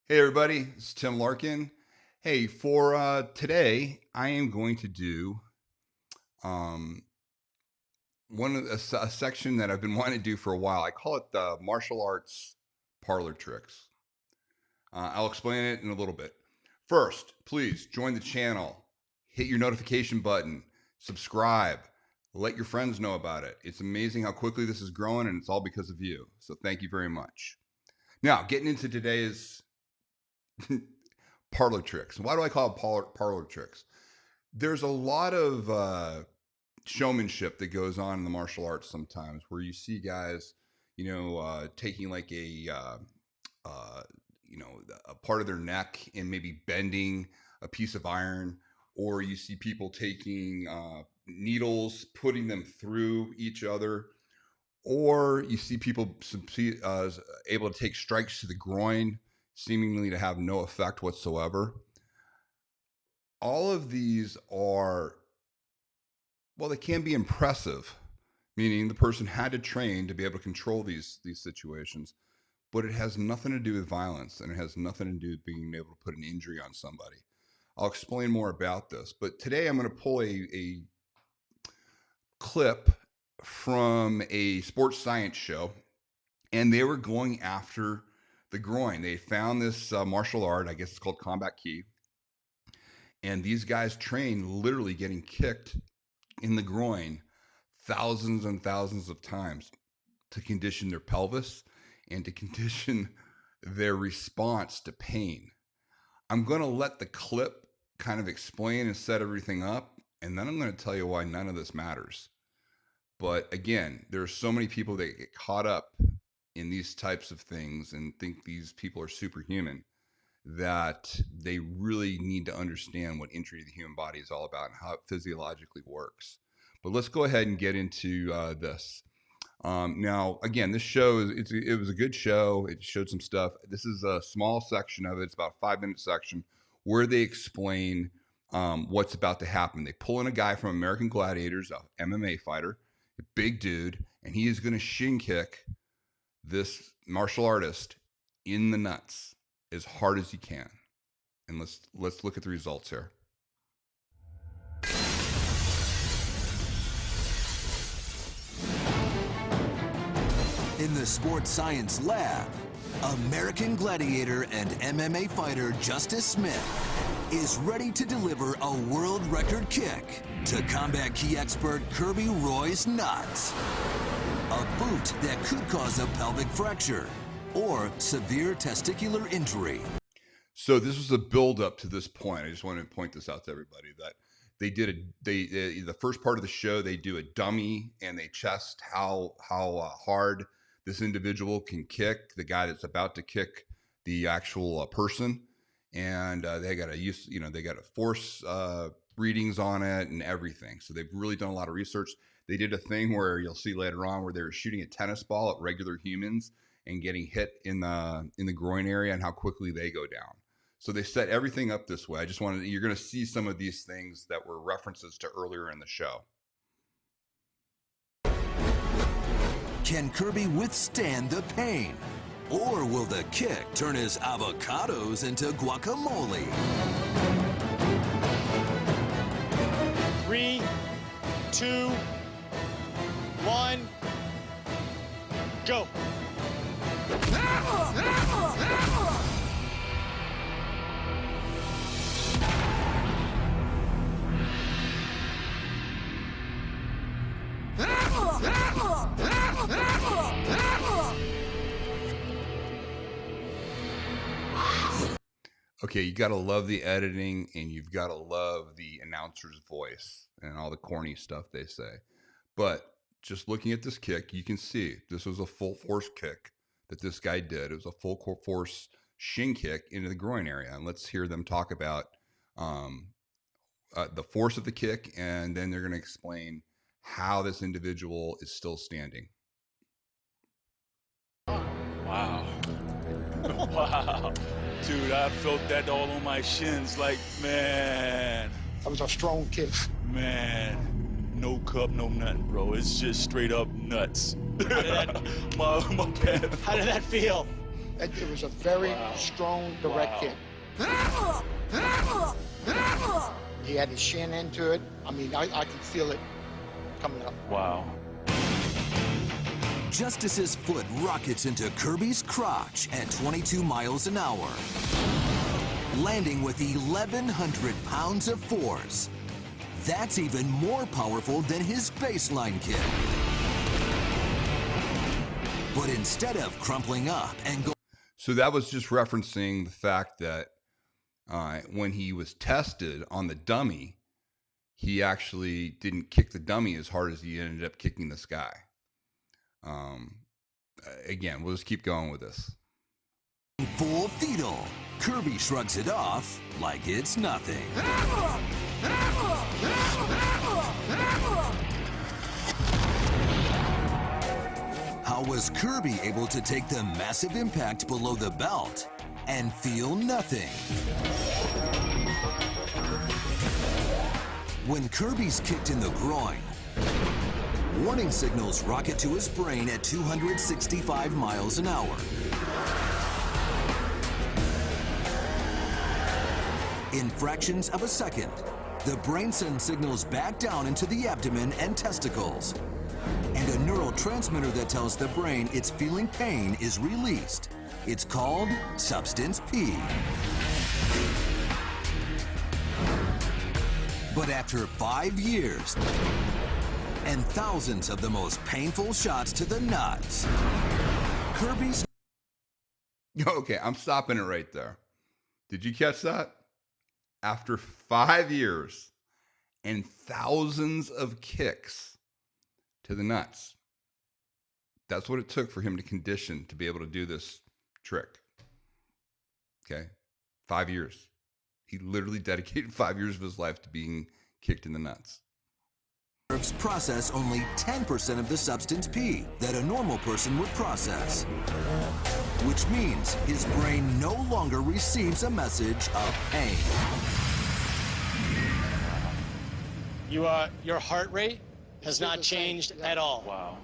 Hey everybody, it's Tim Larkin. Hey, for today, I am going to do um, a section that I've been wanting to do for a while. I call it the martial arts parlor tricks. I'll explain it in a little bit. First, please join the channel, hit your notification button, subscribe, let your friends know about it. It's amazing how quickly this is growing, and it's all because of you. So thank you very much. Now, getting into today's parlor tricks. Why do I call it parlor tricks? There's a lot of showmanship that goes on in the martial arts sometimes, where you see guys, taking like uh, a part of their neck and maybe bending a piece of iron, or you see people taking needles, putting them through each other, or you see people able to take strikes to the groin, seemingly to have no effect whatsoever. All of these are, well, they can be impressive, meaning the person had to train to be able to control these situations, but it has nothing to do with violence, and it has nothing to do with being able to put an injury on somebody. I'll explain more about this, but today I'm going to pull a clip from a sports science show, and they were going after the groin. They found this martial art, I guess it's called combat key, and these guys train literally getting kicked in the groin thousands and thousands of times to condition their pelvis and to condition their response to pain. I'm going to let the clip kind of explain and set everything up, and then I'm going to tell you why none of this matters. But again, there are so many people that get caught up in these types of things and think these people are superhuman, that they really need to understand what injury to the human body is all about and how it physiologically works. But let's go ahead and get into this. Now, again, this show it was a good show. It showed some stuff. This is a small section of it. It's about a 5-minute section where they explain what's about to happen. They pull in a guy from American Gladiators, a MMA fighter, a big dude, and he is going to shin kick this martial artist in the nuts as hard as he can. And let's look at the results here. In the sports science lab, American Gladiator and MMA fighter Justice Smith is ready to deliver a world record kick to combat key expert Kirby Roy's nuts. A boot that could cause a pelvic fracture or severe testicular injury. So this was a build up to this point. I just want to point this out to everybody that they did the first part of the show, they do a dummy and they test how hard this individual can kick the guy that's about to kick the actual person, and they got to use, they got to force readings on it and everything. So they've really done a lot of research. They did a thing where you'll see later on where they were shooting a tennis ball at regular humans and getting hit in the groin area and how quickly they go down. So they set everything up this way. You're going to see some of these things that were references to earlier in the show. Can Kirby withstand the pain? Or will the kick turn his avocados into guacamole? 3, 2, 1, go. Okay, you got to love the editing, and you've got to love the announcer's voice and all the corny stuff they say. But just looking at this kick, you can see this was a full force kick that this guy did. It was a full force shin kick into the groin area. And let's hear them talk about the force of the kick, and then they're going to explain how this individual is still standing. Wow. Wow. Dude, I felt that all on my shins. Like, man. That was a strong kick. Man. No cup, no nothing, bro. It's just straight up nuts. My bad. How did that feel? It was a very strong, direct kick. He had his shin into it. I mean, I could feel it coming up. Wow. Justice's foot rockets into Kirby's crotch at 22 miles an hour, landing with 1,100 pounds of force. That's even more powerful than his baseline kick. But instead of crumpling up and going... So that was just referencing the fact that when he was tested on the dummy, he actually didn't kick the dummy as hard as he ended up kicking this guy. Again, we'll just keep going with this. Full fetal. Kirby shrugs it off like it's nothing. How was Kirby able to take the massive impact below the belt and feel nothing? When Kirby's kicked in the groin, warning signals rocket to his brain at 265 miles an hour. In fractions of a second, the brain sends signals back down into the abdomen and testicles. And a neurotransmitter that tells the brain it's feeling pain is released. It's called Substance P. But after 5 years and thousands of the most painful shots to the nuts, Kirby's... Okay, I'm stopping it right there. Did you catch that? After 5 years and thousands of kicks to the nuts, that's what it took for him to condition to be able to do this trick. Okay, 5 years. He literally dedicated 5 years of his life to being kicked in the nuts. Nerves process only 10% of the substance P that a normal person would process, which means his brain no longer receives a message of pain. Your heart rate has not changed at all. Wow.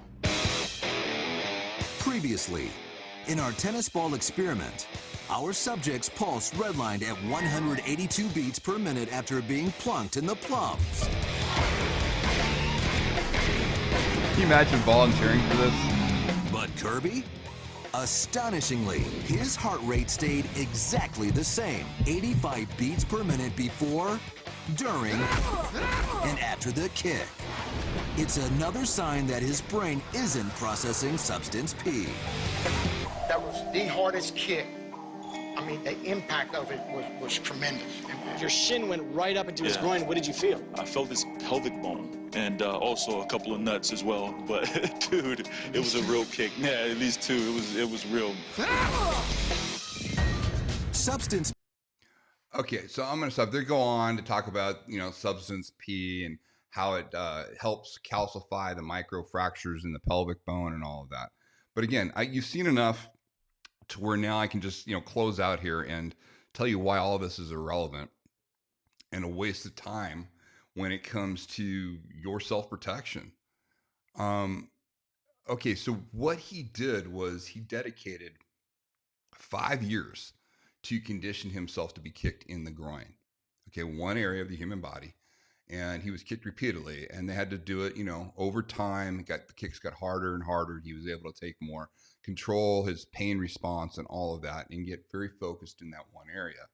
Previously, in our tennis ball experiment, our subject's pulse redlined at 182 beats per minute after being plunked in the plums. Can you imagine volunteering for this? But Kirby? Astonishingly, his heart rate stayed exactly the same, 85 beats per minute before, during, and after the kick. It's another sign that his brain isn't processing substance P. That was the hardest kick. I mean, the impact of it was tremendous. Your shin went right up into his groin. What did you feel? I felt his pelvic bone and also a couple of nuts as well. But dude, it was a real kick. Yeah, at least two. It was real. Substance. Okay, so I'm going to stop. They go on to talk about, substance P and how it helps calcify the microfractures in the pelvic bone and all of that. But again, you've seen enough to where now I can just, close out here and tell you why all of this is irrelevant and a waste of time when it comes to your self-protection. Okay, so what he did was he dedicated 5 years to condition himself to be kicked in the groin. Okay, one area of the human body. And he was kicked repeatedly, and they had to do it, over time. The kicks got harder and harder. He was able to take more control, his pain response, and all of that, and get very focused in that one area.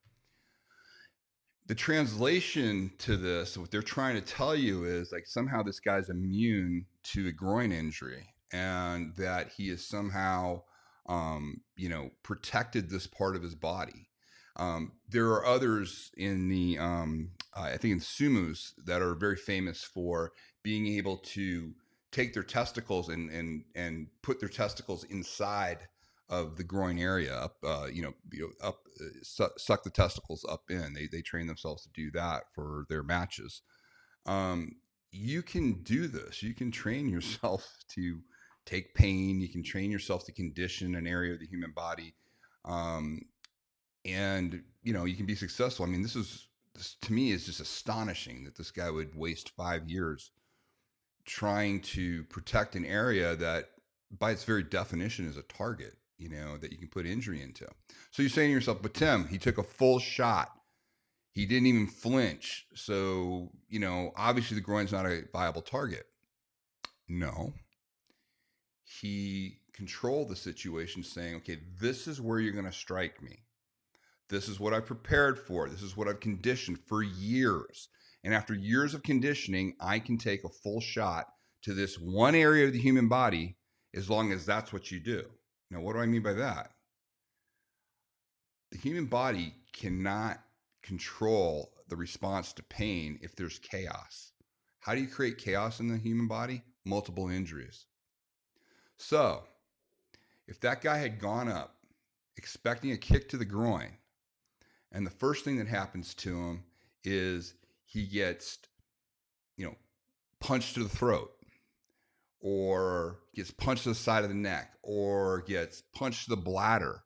The translation to this, what they're trying to tell you is like somehow this guy's immune to a groin injury, and that he is somehow, protected this part of his body. There are others in the, I think in sumus that are very famous for being able to take their testicles and put their testicles inside of the groin area, up, suck the testicles up in. They train themselves to do that for their matches. You can do this. You can train yourself to take pain. You can train yourself to condition an area of the human body. And, you can be successful. I mean, this to me is just astonishing that this guy would waste 5 years trying to protect an area that by its very definition is a target. that you can put injury into. So you're saying to yourself, but Tim, he took a full shot. He didn't even flinch. So, obviously the groin's not a viable target. No. He controlled the situation saying, okay, this is where you're going to strike me. This is what I've prepared for. This is what I've conditioned for years. And after years of conditioning, I can take a full shot to this one area of the human body as long as that's what you do. Now, what do I mean by that? The human body cannot control the response to pain if there's chaos. How do you create chaos in the human body? Multiple injuries. So, if that guy had gone up expecting a kick to the groin, and the first thing that happens to him is he gets, punched to the throat, or gets punched to the side of the neck, or gets punched to the bladder,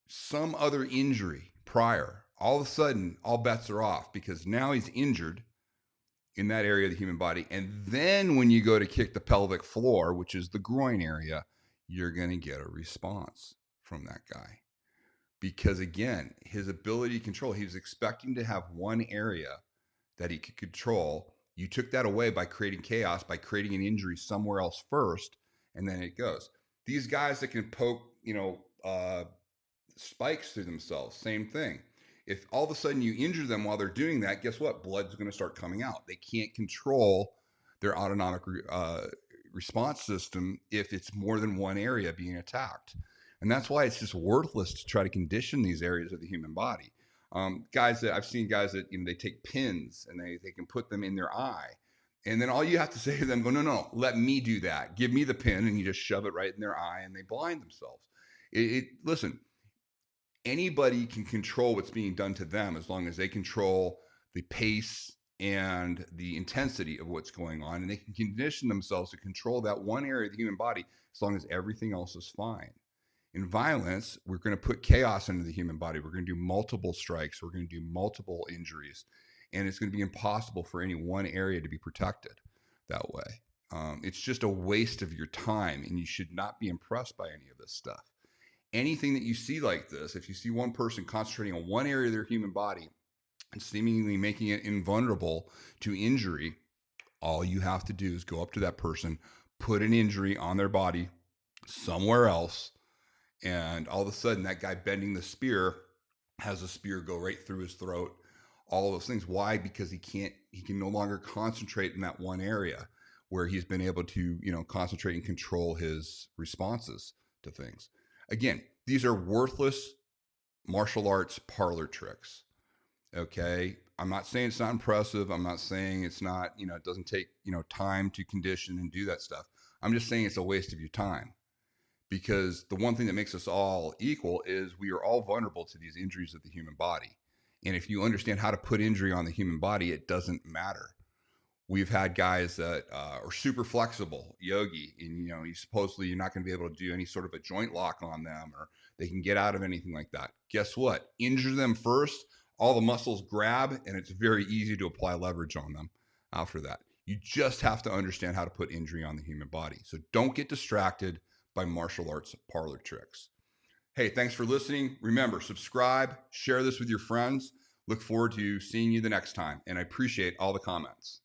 some other injury prior, all of a sudden, all bets are off because now he's injured in that area of the human body. And then when you go to kick the pelvic floor, which is the groin area, you're going to get a response from that guy. Because again, his ability to control, he was expecting to have one area that he could control. You took that away by creating chaos, by creating an injury somewhere else first, and then it goes. These guys that can poke, spikes through themselves, same thing. If all of a sudden you injure them while they're doing that, guess what? Blood's going to start coming out. They can't control their autonomic response system if it's more than one area being attacked. And that's why it's just worthless to try to condition these areas of the human body. I've seen guys that, they take pins and they can put them in their eye. And then all you have to say to them, no, let me do that. Give me the pin. And you just shove it right in their eye and they blind themselves. Listen, anybody can control what's being done to them as long as they control the pace and the intensity of what's going on. And they can condition themselves to control that one area of the human body as long as everything else is fine. In violence, we're going to put chaos into the human body. We're going to do multiple strikes. We're going to do multiple injuries. And it's going to be impossible for any one area to be protected that way. It's just a waste of your time, and you should not be impressed by any of this stuff. Anything that you see like this, if you see one person concentrating on one area of their human body and seemingly making it invulnerable to injury, all you have to do is go up to that person, put an injury on their body somewhere else, and all of a sudden that guy bending the spear has a spear go right through his throat. All of those things. Why? Because he can no longer concentrate in that one area where he's been able to, concentrate and control his responses to things. Again, these are worthless martial arts parlor tricks. Okay. I'm not saying it's not impressive. I'm not saying it's not, it doesn't take, time to condition and do that stuff. I'm just saying it's a waste of your time. Because the one thing that makes us all equal is we are all vulnerable to these injuries of the human body. And if you understand how to put injury on the human body, it doesn't matter. We've had guys that are super flexible, yogi, and you're not going to be able to do any sort of a joint lock on them, or they can get out of anything like that. Guess what? Injure them first, all the muscles grab, and it's very easy to apply leverage on them after that. You just have to understand how to put injury on the human body. So don't get distracted by martial arts parlor tricks. Hey, thanks for listening. Remember, subscribe, share this with your friends. Look forward to seeing you the next time. And I appreciate all the comments.